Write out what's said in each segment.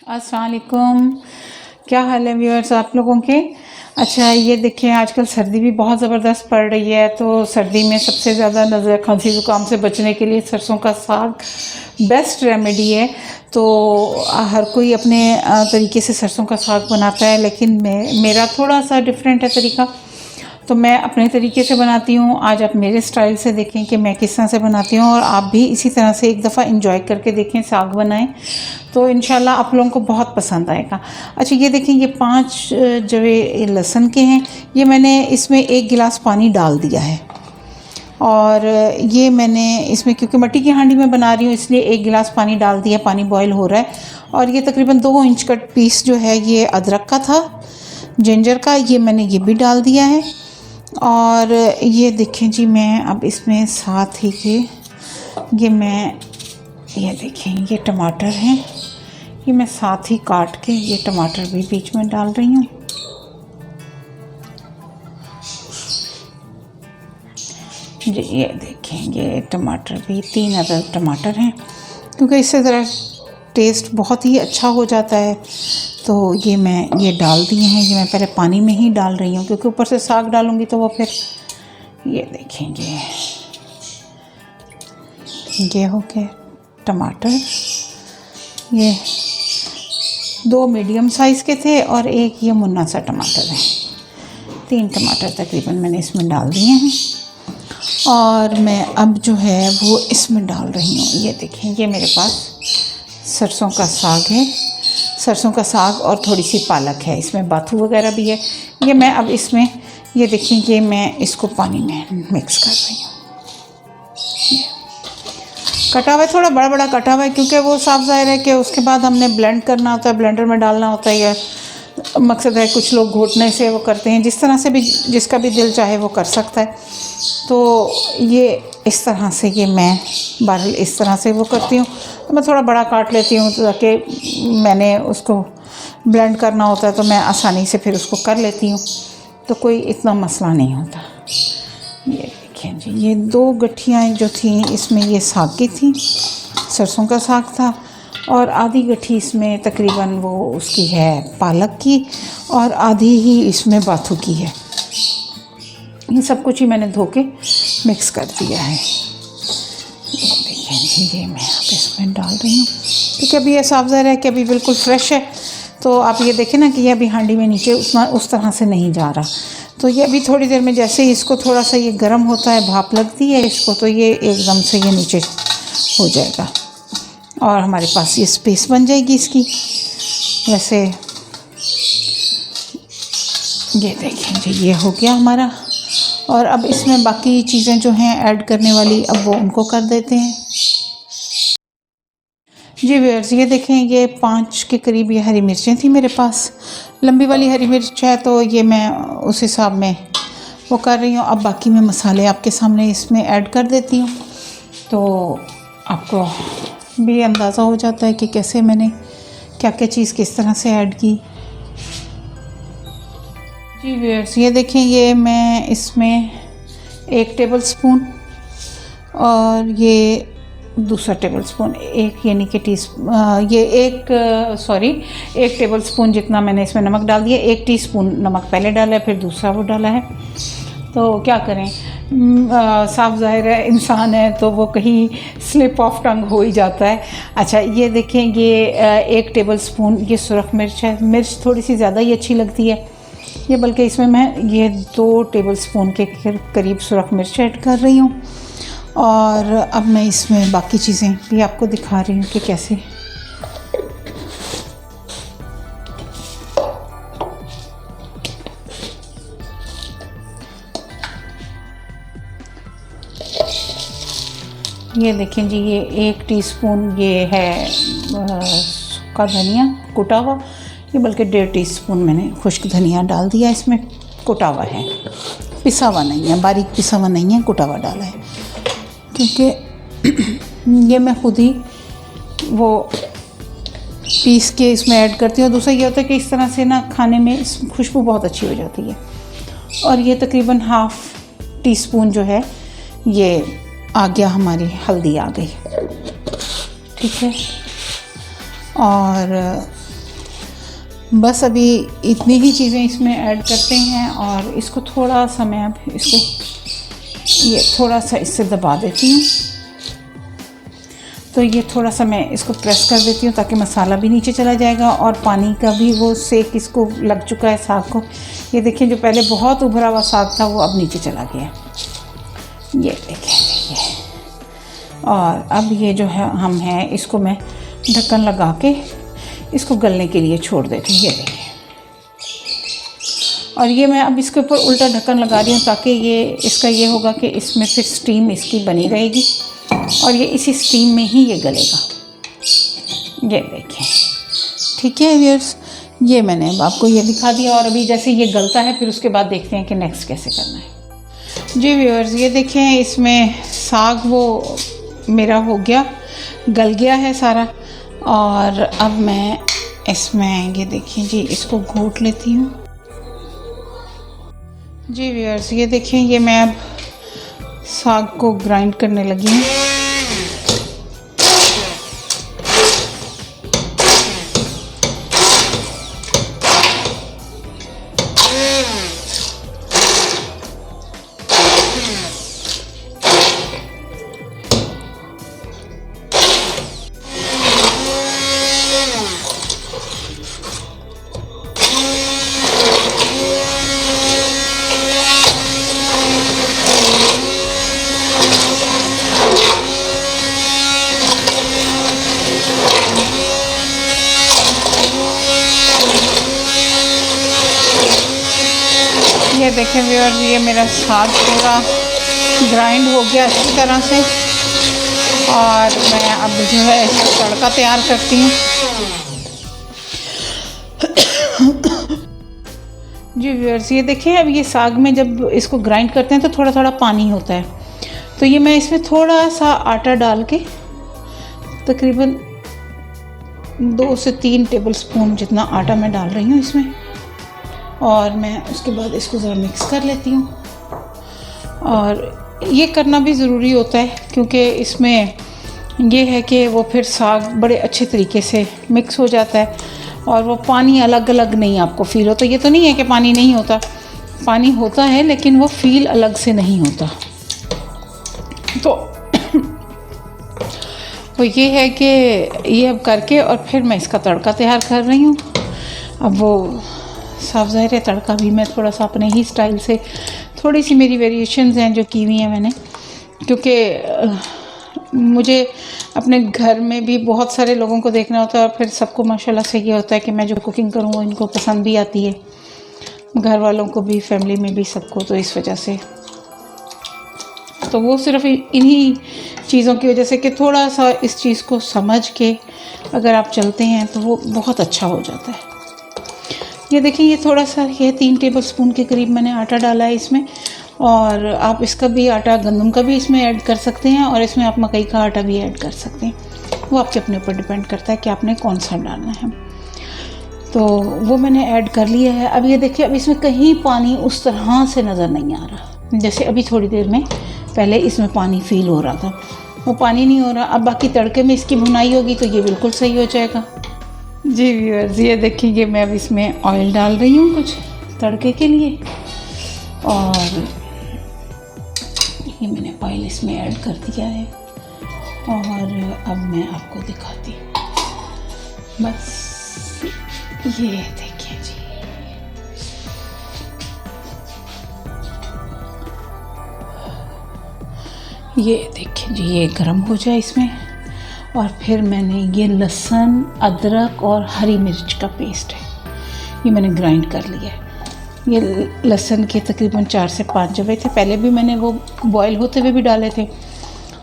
अस्सलाम वालेकुम। क्या हाल है व्यूअर्स आप लोगों के। अच्छा ये देखें, आजकल सर्दी भी बहुत ज़बरदस्त पड़ रही है, तो सर्दी में सबसे ज़्यादा नज़र खांसी ज़ुकाम से बचने के लिए सरसों का साग बेस्ट रेमेडी है। तो हर कोई अपने तरीके से सरसों का साग बनाता है, लेकिन मेरा थोड़ा सा डिफरेंट है तरीका। तो मैं अपने तरीके से बनाती हूँ। आज आप मेरे स्टाइल से देखें कि मैं किस तरह से बनाती हूँ, और आप भी इसी तरह से एक दफ़ा एंजॉय करके देखें, साग बनाएं, तो इंशाल्लाह आप लोगों को बहुत पसंद आएगा। अच्छा ये देखें, ये 5 जवे लहसुन के हैं। ये मैंने इसमें 1 गिलास पानी डाल दिया है, और ये मैंने इसमें क्योंकि मिट्टी की हांडी में बना रही हूँ इसलिए 1 गिलास पानी डाल दिया। पानी बॉयल हो रहा है। और ये तकरीबन 2 इंच कट पीस जो है ये अदरक का था, जिंजर का, ये मैंने ये भी डाल दिया है। और ये देखें जी, मैं अब इसमें साथ ही ये देखें, ये टमाटर हैं, ये मैं साथ ही काट के ये टमाटर भी बीच में डाल रही हूँ। जी ये देखें, ये टमाटर भी 3 अदद टमाटर हैं, क्योंकि इससे ज़रा टेस्ट बहुत ही अच्छा हो जाता है। तो ये मैं ये डाल दिए हैं। ये मैं पहले पानी में ही डाल रही हूँ, क्योंकि ऊपर से साग डालूँगी तो वो फिर ये देखेंगे, ये हो गए टमाटर। ये 2 मीडियम साइज़ के थे और 1 ये मुन्ना सा टमाटर है। 3 टमाटर तकरीबन मैंने इसमें डाल दिए हैं, और मैं अब जो है वो इसमें डाल रही हूँ। ये देखें, ये मेरे पास सरसों का साग है, सरसों का साग और थोड़ी सी पालक है, इसमें बाथू वगैरह भी है। ये मैं अब इसमें ये देखिए, ये मैं इसको पानी में मिक्स कर रही हूँ। कटा हुआ है, थोड़ा बड़ा बड़ा कटा हुआ है, क्योंकि वो साफ ज़ाहिर है कि उसके बाद हमने ब्लेंड करना होता है, ब्लेंडर में डालना होता है। या मकसद है कुछ लोग घोटने से वो करते हैं, जिस तरह से भी जिसका भी दिल चाहे वो कर सकता है। तो ये इस तरह से ये मैं बहरहाल इस तरह से वो करती हूँ। तो मैं थोड़ा बड़ा काट लेती हूँ, ताकि मैंने उसको ब्लेंड करना होता है तो मैं आसानी से फिर उसको कर लेती हूँ, तो कोई इतना मसला नहीं होता। ये देखिए जी, ये 2 गठियाँ जो थी इसमें ये साग की थी, सरसों का साग था, और आधी गठी इसमें तकरीबन वो उसकी है पालक की, और आधी ही इसमें बाथू की है। ये सब कुछ ही मैंने धो के मिक्स कर दिया है। देखिए, ये मैं अब इसमें डाल रही हूँ, क्योंकि अभी ये साफ ज़ाहिर है कि अभी बिल्कुल फ्रेश है। तो आप ये देखें ना कि ये अभी हांडी में नीचे उतना उस तरह से नहीं जा रहा। तो ये अभी थोड़ी देर में जैसे ही इसको थोड़ा सा ये गर्म होता है, भाप लगती है इसको, तो ये एकदम से ये नीचे हो जाएगा, और हमारे पास ये स्पेस बन जाएगी इसकी। वैसे ये देखें जी, ये हो गया हमारा। और अब इसमें बाकी चीज़ें जो हैं ऐड करने वाली, अब वो उनको कर देते हैं। जी व्यूअर्स, ये देखें, ये 5 के करीब ये हरी मिर्चें थी मेरे पास। लंबी वाली हरी मिर्च है, तो ये मैं उस हिसाब में वो कर रही हूँ। अब बाकी मैं मसाले आपके सामने इसमें ऐड कर देती हूँ, तो आपको भी अंदाज़ा हो जाता है कि कैसे मैंने क्या क्या चीज़ किस तरह से ऐड की। जी व्यूअर्स, ये देखें, ये मैं इसमें 1 टेबल स्पून और ये दूसरा टेबल स्पून, एक यानी कि ये 1 टेबल स्पून जितना मैंने इसमें नमक डाल दिया। 1 टीस्पून नमक पहले डाला है, फिर दूसरा वो डाला है। तो क्या करें, साफ ज़ाहिर है इंसान है तो वो कहीं स्लिप ऑफ टंग हो ही जाता है। अच्छा ये देखें, ये 1 टेबल स्पून ये सुरख मिर्च है। मिर्च थोड़ी सी ज़्यादा ही अच्छी लगती है ये, बल्कि इसमें मैं ये 2 टेबल स्पून के करीब सुरख मिर्च ऐड कर रही हूँ। और अब मैं इसमें बाकी चीज़ें भी आपको दिखा रही हूँ कि कैसे। ये देखें जी, ये 1 टीस्पून ये है सूखा धनिया कुटा हुआ। ये बल्कि 1.5 टीस्पून मैंने खुश्क धनिया डाल दिया इसमें, कुटा हुआ है, पिसा हुआ नहीं है, बारीक पिसा हुआ नहीं है, कुटा हुआ डाला है, क्योंकि ये मैं खुद ही वो पीस के इसमें ऐड करती हूँ। दूसरा ये होता है कि इस तरह से ना खाने में खुशबू बहुत अच्छी हो जाती है। और ये तकरीबन 1/2 टीस्पून जो है ये आ गया, हमारी हल्दी आ गई, ठीक है। और बस अभी इतनी ही चीज़ें इसमें ऐड करते हैं और इसको थोड़ा सा मैं अब इसको ये थोड़ा सा इससे दबा देती हूँ। तो ये थोड़ा सा मैं इसको प्रेस कर देती हूँ ताकि मसाला भी नीचे चला जाएगा और पानी का भी वो सेक इसको लग चुका है साग को। ये देखिए जो पहले बहुत उभरा हुआ साग था वो अब नीचे चला गया। ये देखें ये। और अब ये जो है हम हैं इसको मैं ढक्कन लगा के इसको गलने के लिए छोड़ देती हूँ। ये देखिए और ये मैं अब इसके ऊपर उल्टा ढक्कन लगा रही हूँ ताकि ये इसका ये होगा कि इसमें फिर स्टीम इसकी बनी रहेगी और ये इसी स्टीम में ही ये गलेगा। ये देखें, ठीक है व्यूअर्स, ये मैंने अब आपको ये दिखा दिया और अभी जैसे ये गलता है फिर उसके बाद देखते हैं कि नेक्स्ट कैसे करना है। जी व्यूअर्स, ये देखें इसमें साग वो मेरा हो गया, गल गया है सारा। और अब मैं इसमें ये देखिए जी इसको घोट लेती हूँ। जी व्यूअर्स, ये देखें ये मैं अब साग को ग्राइंड करने लगी हूँ। ये देखें व्यूअर्स, ये मेरा साग पूरा ग्राइंड हो गया अच्छी तरह से और मैं अब जो है इसका तड़का तैयार करती हूँ। जी व्यूअर्स, ये देखें अब ये साग में जब इसको ग्राइंड करते हैं तो थोड़ा थोड़ा पानी होता है, तो ये मैं इसमें थोड़ा सा आटा डाल के तकरीबन 2 से 3 टेबलस्पून जितना आटा मैं डाल रही हूँ इसमें और मैं उसके बाद इसको ज़रा मिक्स कर लेती हूँ। और ये करना भी ज़रूरी होता है क्योंकि इसमें ये है कि वो फिर साग बड़े अच्छे तरीके से मिक्स हो जाता है और वो पानी अलग अलग नहीं आपको फ़ील होता। ये तो नहीं है कि पानी नहीं होता, पानी होता है लेकिन वो फ़ील अलग से नहीं होता। तो ये है कि ये अब करके और फिर मैं इसका तड़का तैयार कर रही हूँ। अब वो साफ ज़ाहिर है तड़का भी मैं थोड़ा सा अपने ही स्टाइल से, थोड़ी सी मेरी वेरिएशंस हैं जो की हुई हैं मैंने, क्योंकि मुझे अपने घर में भी बहुत सारे लोगों को देखना होता है और फिर सबको माशाल्लाह से ये होता है कि मैं जो कुकिंग करूँ वो इनको पसंद भी आती है, घर वालों को भी, फैमिली में भी, सबको। तो इस वजह से तो वो सिर्फ इन्हीं चीज़ों की वजह से कि थोड़ा सा इस चीज़ को समझ के अगर आप चलते हैं तो वो बहुत अच्छा हो जाता है। ये देखिए ये थोड़ा सा ये 3 टेबलस्पून के करीब मैंने आटा डाला है इसमें और आप इसका भी आटा गंदम का भी इसमें ऐड कर सकते हैं और इसमें आप मकई का आटा भी ऐड कर सकते हैं, वो आपके अपने ऊपर डिपेंड करता है कि आपने कौन सा डालना है। तो वो मैंने ऐड कर लिया है। अब ये देखिए अब इसमें कहीं पानी उस तरह से नज़र नहीं आ रहा, जैसे अभी थोड़ी देर में पहले इसमें पानी फील हो रहा था, वो पानी नहीं हो रहा। अब बाकी तड़के में इसकी भुनाई होगी तो ये बिल्कुल सही हो जाएगा। जी व्यूअर्स, ये देखिए मैं अब इसमें ऑयल डाल रही हूँ कुछ तड़के के लिए और ये मैंने ऑयल इसमें ऐड कर दिया है और अब मैं आपको दिखाती हूँ। बस ये देखिए जी, ये देखिए जी, ये गर्म हो जाए इसमें और फिर मैंने ये लहसुन, अदरक और हरी मिर्च का पेस्ट है ये मैंने ग्राइंड कर लिया है। ये लहसुन के तकरीबन 4 से 5 जवे थे, पहले भी मैंने वो बॉयल होते हुए भी डाले थे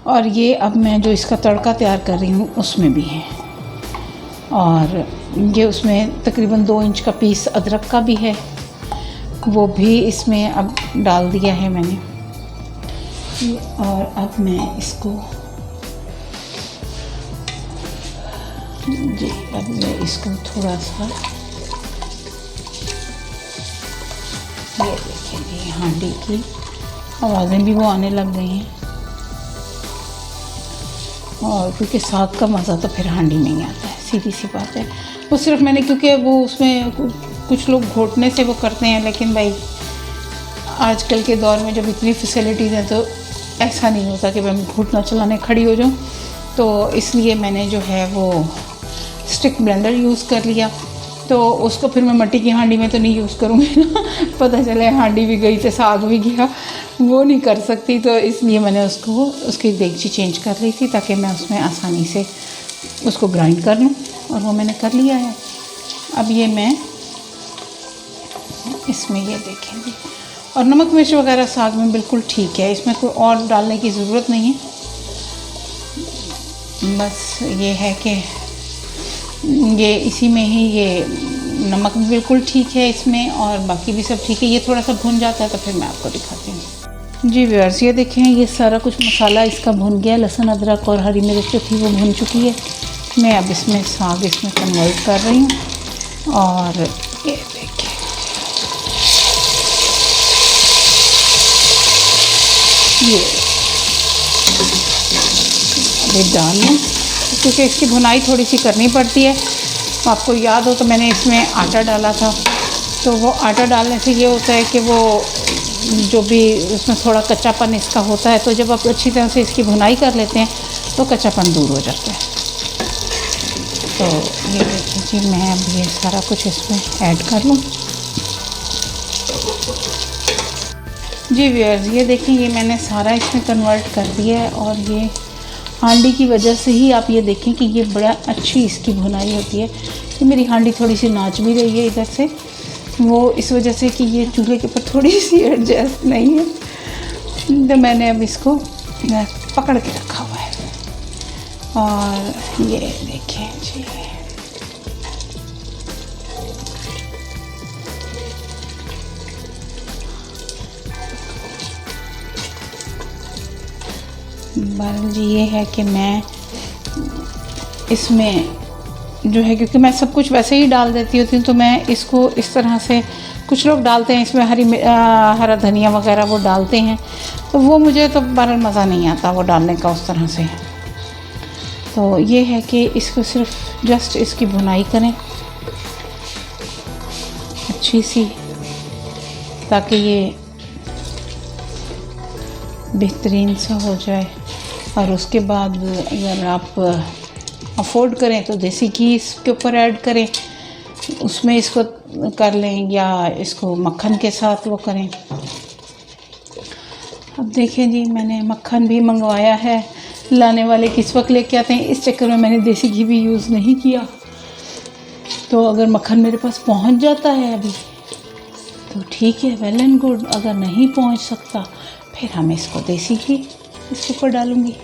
और ये अब मैं जो इसका तड़का तैयार कर रही हूँ उसमें भी है और ये उसमें तकरीबन 2 इंच का पीस अदरक का भी है, वो भी इसमें अब डाल दिया है मैंने। और अब मैं इसको जी अब मैं इसको थोड़ा सा ये देखिए जी हांडी की आवाज़ें भी वो आने लग गई हैं और क्योंकि साग का मज़ा तो फिर हांडी में ही आता है। सीधी सी बात है। वो सिर्फ मैंने, क्योंकि वो उसमें कुछ लोग घोटने से वो करते हैं, लेकिन भाई आजकल के दौर में जब इतनी फैसिलिटीज़ हैं तो ऐसा नहीं होता कि मैं घुटना चलाने खड़ी हो जाऊँ। तो इसलिए मैंने जो है वो स्टिक ब्लेंडर यूज़ कर लिया। तो उसको फिर मैं मिट्टी की हांडी में तो नहीं यूज़ करूँगी ना, पता चले हांडी भी गई तो साग भी गया, वो नहीं कर सकती। तो इसलिए मैंने उसकी देगची चेंज कर ली थी ताकि मैं उसमें आसानी से उसको ग्राइंड कर लूँ, और वो मैंने कर लिया है। अब ये मैं इसमें ये देखेंगे, और नमक मिर्च वगैरह साग में बिल्कुल ठीक है, इसमें कोई और डालने की ज़रूरत नहीं है। बस ये है कि ये इसी में ही ये नमक भी बिल्कुल ठीक है इसमें, और बाकी भी सब ठीक है। ये थोड़ा सा भुन जाता है तो फिर मैं आपको दिखाती हूँ। जी व्यूअर्स, ये देखें ये सारा कुछ मसाला इसका भुन गया, लहसुन अदरक और हरी मिर्च जो थी वो भुन चुकी है। मैं अब इसमें साग इसमें कन्वर्ट कर रही हूँ, और ये देखें ये अभी डाल लूँ, क्योंकि इसकी भुनाई थोड़ी सी करनी पड़ती है। आपको याद हो तो मैंने इसमें आटा डाला था, तो वो आटा डालने से ये होता है कि वो जो भी उसमें थोड़ा कच्चापन इसका होता है, तो जब आप अच्छी तरह से इसकी भुनाई कर लेते हैं तो कच्चापन दूर हो जाता है। तो ये देखिए जी, मैं अब ये सारा कुछ इसमें ऐड कर लूँ। जी व्यूअर्स, ये देखें ये मैंने सारा इसमें कन्वर्ट कर दिया है, और ये हांडी की वजह से ही आप ये देखें कि ये बड़ा अच्छी इसकी भुनाई होती है। कि मेरी हांडी थोड़ी सी नाच भी रही है इधर से, वो इस वजह से कि ये चूल्हे के ऊपर थोड़ी सी एडजस्ट नहीं है, तो मैंने अब इसको पकड़ के रखा हुआ है। और ये देखें जी, बहरहाल जी ये है कि मैं इसमें जो है, क्योंकि मैं सब कुछ वैसे ही डाल देती होती हूँ, तो मैं इसको इस तरह से, कुछ लोग डालते हैं इसमें हरा धनिया वगैरह वो डालते हैं, तो वो मुझे तो बहरहाल मज़ा नहीं आता वो डालने का उस तरह से। तो ये है कि इसको सिर्फ जस्ट इसकी भुनाई करें अच्छी सी, ताकि ये बेहतरीन सा हो जाए। और उसके बाद अगर आप अफोर्ड करें तो देसी घी इसके ऊपर ऐड करें, उसमें इसको कर लें, या इसको मक्खन के साथ वो करें। अब देखें जी, मैंने मक्खन भी मंगवाया है, लाने वाले किस वक्त लेके आते हैं, इस चक्कर में मैंने देसी घी भी यूज़ नहीं किया। तो अगर मक्खन मेरे पास पहुंच जाता है अभी तो ठीक है, वेल एंड गुड। अगर नहीं पहुंच सकता फिर हम इसको देसी घी इसके ऊपर डालूँगी,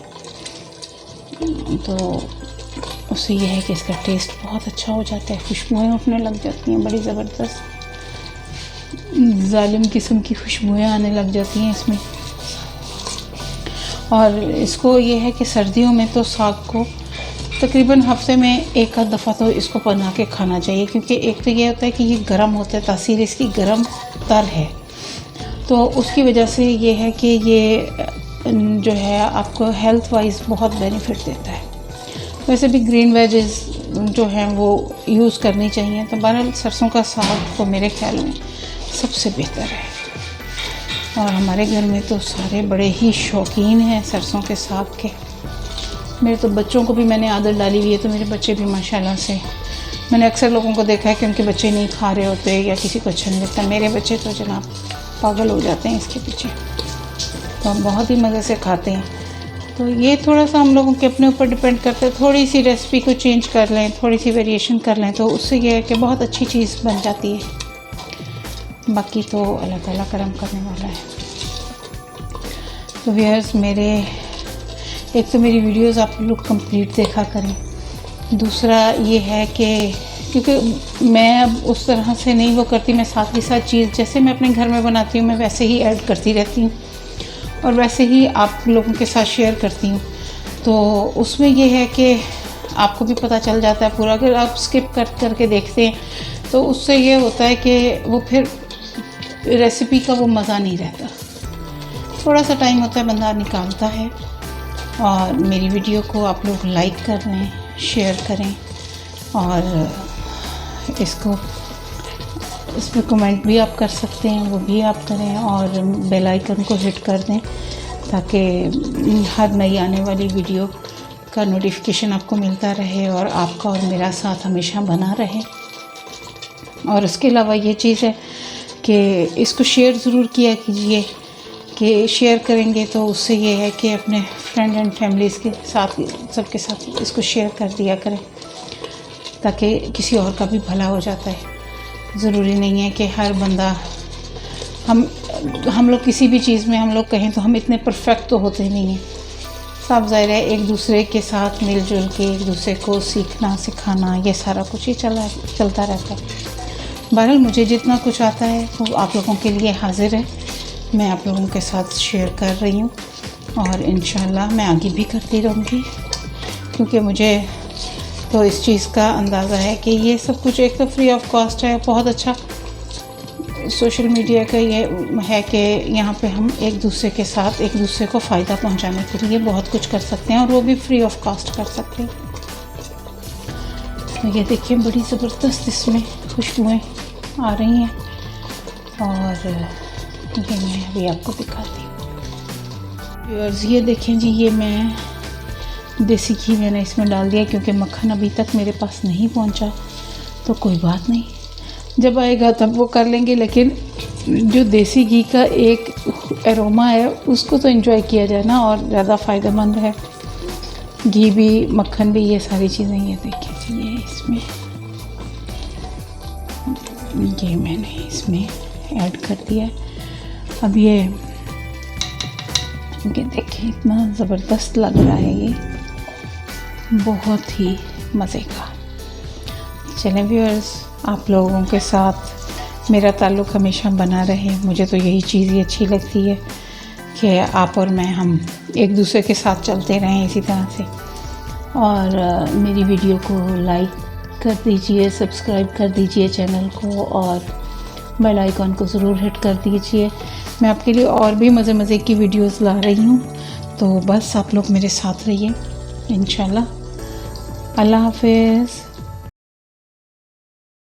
तो उससे यह है कि इसका टेस्ट बहुत अच्छा हो जाता है। खुशबुएँ उठने लग जाती हैं, बड़ी ज़बरदस्त जालिम किस्म की खुशबुएँ आने लग जाती हैं इसमें। और इसको ये है कि सर्दियों में तो साग को तकरीबन हफ्ते में एक आध दफ़ा तो इसको बना के खाना चाहिए, क्योंकि एक तो ये होता है कि ये गर्म होता है, तासीर इसकी गर्म तर है, तो उसकी वजह से ये है कि ये जो है आपको हेल्थ वाइज बहुत बेनिफिट देता है। वैसे भी ग्रीन वेजेस जो हैं वो यूज़ करनी चाहिए। तो बहरहाल सरसों का साग तो मेरे ख्याल में सबसे बेहतर है, और हमारे घर में तो सारे बड़े ही शौकीन हैं सरसों के साग के। मेरे तो बच्चों को भी मैंने आदत डाली हुई है, तो मेरे बच्चे भी माशाल्लाह से, मैंने अक्सर लोगों को देखा है कि उनके बच्चे नहीं खा रहे होते या किसी को अच्छा नहीं लगता, मेरे बच्चे तो जनाब पागल हो जाते हैं इसके पीछे, तो हम बहुत ही मज़े से खाते हैं। तो ये थोड़ा सा हम लोगों के अपने ऊपर डिपेंड करता है, थोड़ी सी रेसिपी को चेंज कर लें, थोड़ी सी वेरिएशन कर लें, तो उससे ये है कि बहुत अच्छी चीज़ बन जाती है। बाकी तो अल्लाह ताला करम करने वाला है। तो व्यूअर्स, मेरे एक तो मेरी वीडियोस आप लोग कंप्लीट देखा करें, दूसरा ये है कि क्योंकि मैं अब उस तरह से नहीं वो करती, मैं साथ ही साथ चीज़ जैसे मैं अपने घर में बनाती हूँ मैं वैसे ही ऐड करती रहती हूँ, और वैसे ही आप लोगों के साथ शेयर करती हूँ। तो उसमें ये है कि आपको भी पता चल जाता है पूरा। अगर आप स्किप करके देखते हैं तो उससे ये होता है कि वो फिर रेसिपी का वो मज़ा नहीं रहता। थोड़ा सा टाइम होता है बंदा निकालता है। और मेरी वीडियो को आप लोग लाइक कर लें, शेयर करें, और इसको इस पर कमेंट भी आप कर सकते हैं, वो भी आप करें, और बेल आइकन को हिट कर दें ताकि हर नई आने वाली वीडियो का नोटिफिकेशन आपको मिलता रहे और आपका और मेरा साथ हमेशा बना रहे। और उसके अलावा ये चीज़ है कि इसको शेयर ज़रूर किया कीजिए, कि शेयर करेंगे तो उससे ये है कि अपने फ्रेंड एंड फैमिलीज़ के साथ, सबके साथ इसको शेयर कर दिया करें ताकि किसी और का भी भला हो जाता है। ज़रूरी नहीं है कि हर बंदा, हम लोग किसी भी चीज़ में हम लोग कहें तो हम इतने परफेक्ट तो होते नहीं हैं। साफ ज़ाहिर है एक दूसरे के साथ मिलजुल के एक दूसरे को सीखना सिखाना ये सारा कुछ ही चलता रहता है। बहरहाल मुझे जितना कुछ आता है वो आप लोगों के लिए हाजिर है, मैं आप लोगों के साथ शेयर कर रही हूँ और इंशाल्लाह मैं आगे भी करती रहूँगी, क्योंकि मुझे तो इस चीज़ का अंदाज़ा है कि ये सब कुछ एक तो फ्री ऑफ कॉस्ट है। बहुत अच्छा सोशल मीडिया का ये है कि यहाँ पे हम एक दूसरे के साथ एक दूसरे को फ़ायदा पहुँचाने के लिए बहुत कुछ कर सकते हैं और वो भी फ्री ऑफ कॉस्ट कर सकते हैं। तो ये देखिए बड़ी ज़बरदस्त इसमें खुशबुएँ आ रही हैं और ये मैं अभी आपको दिखाती हूँ। व्यूअर्स ये देखें जी, ये मैं देसी घी मैंने इसमें डाल दिया क्योंकि मक्खन अभी तक मेरे पास नहीं पहुंचा, तो कोई बात नहीं, जब आएगा तब वो कर लेंगे। लेकिन जो देसी घी का एक एरोमा है उसको तो एंजॉय किया जाए ना, और ज़्यादा फ़ायदेमंद है घी भी मक्खन भी, ये सारी चीज़ें। ये देखिए ये इसमें ये मैंने इसमें ऐड कर दिया। अब ये देखिए इतना ज़बरदस्त लग रहा है, ये बहुत ही मज़े का। चलें व्यूअर्स, आप लोगों के साथ मेरा ताल्लुक़ हमेशा बना रहे। मुझे तो यही चीज़ ही अच्छी लगती है कि आप और मैं हम एक दूसरे के साथ चलते रहें इसी तरह से। और मेरी वीडियो को लाइक कर दीजिए, सब्सक्राइब कर दीजिए चैनल को, और बेल आइकन को ज़रूर हिट कर दीजिए। मैं आपके लिए और भी मज़े की वीडियोस ला रही हूँ, तो बस आप लोग मेरे साथ रहिए इंशाल्लाह। अल्लाह हाफ़िज़।